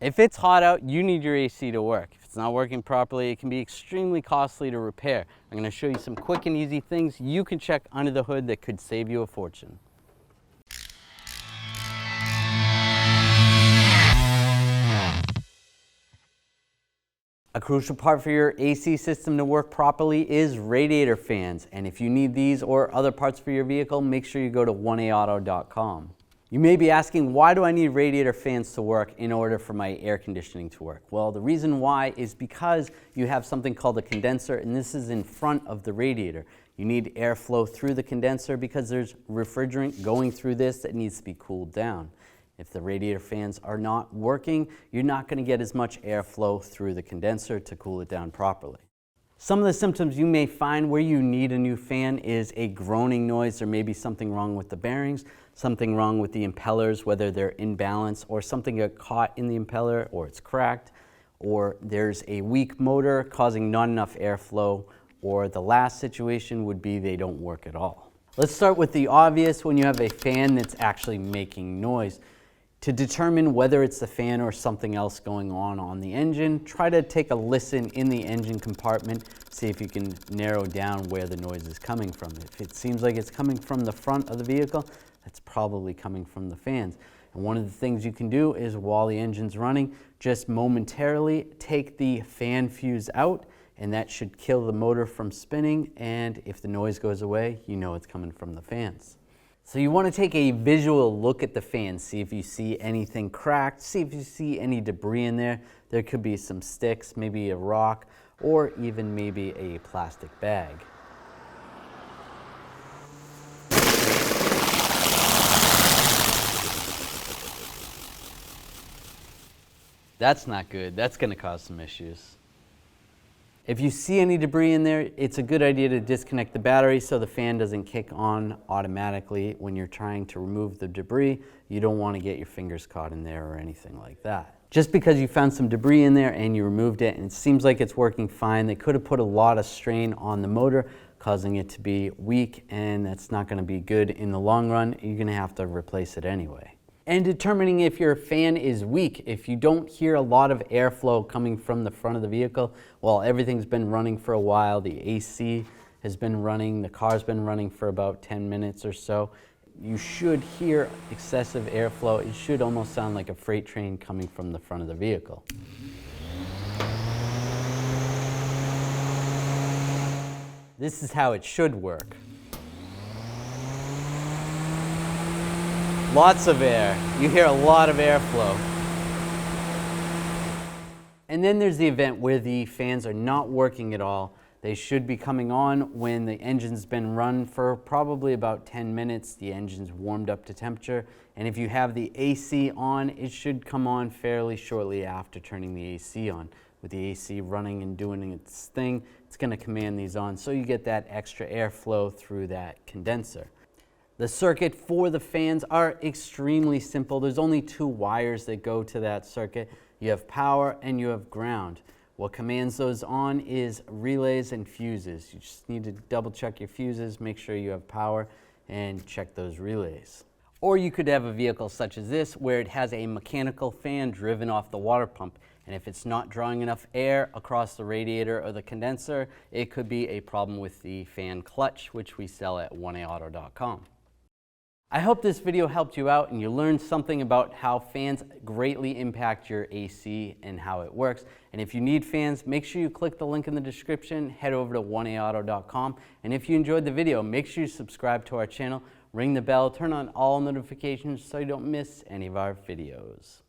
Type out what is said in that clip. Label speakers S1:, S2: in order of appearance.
S1: If it's hot out, you need your AC to work. If it's not working properly, it can be extremely costly to repair. I'm going to show you some quick and easy things you can check under the hood that could save you a fortune. A crucial part for your AC system to work properly is radiator fans, and if you need these or other parts for your vehicle, make sure you go to 1AAuto.com. You may be asking, why do I need radiator fans to work in order for my air conditioning to work? Well, the reason why is because you have something called a condenser, and this is in front of the radiator. You need airflow through the condenser because there's refrigerant going through this that needs to be cooled down. If the radiator fans are not working, you're not going to get as much airflow through the condenser to cool it down properly. Some of the symptoms you may find where you need a new fan is a groaning noise. There may be something wrong with the bearings, something wrong with the impellers, whether they're in balance or something got caught in the impeller or it's cracked, or there's a weak motor causing not enough airflow, or the last situation would be they don't work at all. Let's start with the obvious when you have a fan that's actually making noise. To determine whether it's the fan or something else going on the engine, try to take a listen in the engine compartment, see if you can narrow down where the noise is coming from. If it seems like it's coming from the front of the vehicle, that's probably coming from the fans. And one of the things you can do is while the engine's running, just momentarily take the fan fuse out, and that should kill the motor from spinning, and if the noise goes away, you know it's coming from the fans. So you want to take a visual look at the fan, see if you see anything cracked, see if you see any debris in there. There could be some sticks, maybe a rock, or even maybe a plastic bag. That's not good. That's going to cause some issues. If you see any debris in there, it's a good idea to disconnect the battery so the fan doesn't kick on automatically when you're trying to remove the debris. You don't want to get your fingers caught in there or anything like that. Just because you found some debris in there and you removed it and it seems like it's working fine, they could have put a lot of strain on the motor, causing it to be weak, and that's not going to be good in the long run. You're going to have to replace it anyway. And determining if your fan is weak. If you don't hear a lot of airflow coming from the front of the vehicle, well, everything's been running for a while, the AC has been running, the car's been running for about 10 minutes or so, you should hear excessive airflow. It should almost sound like a freight train coming from the front of the vehicle. This is how it should work. Lots of air. You hear a lot of airflow. And then there's the event where the fans are not working at all. They should be coming on when the engine's been run for probably about 10 minutes. The engine's warmed up to temperature. And if you have the AC on, it should come on fairly shortly after turning the AC on. With the AC running and doing its thing, it's going to command these on so you get that extra airflow through that condenser. The circuit for the fans are extremely simple. There's only 2 wires that go to that circuit. You have power and you have ground. What commands those on is relays and fuses. You just need to double check your fuses, make sure you have power, and check those relays. Or you could have a vehicle such as this where it has a mechanical fan driven off the water pump. And if it's not drawing enough air across the radiator or the condenser, it could be a problem with the fan clutch, which we sell at 1AAuto.com. I hope this video helped you out and you learned something about how fans greatly impact your AC and how it works. And if you need fans, make sure you click the link in the description, head over to 1AAuto.com. And if you enjoyed the video, make sure you subscribe to our channel, ring the bell, turn on all notifications so you don't miss any of our videos.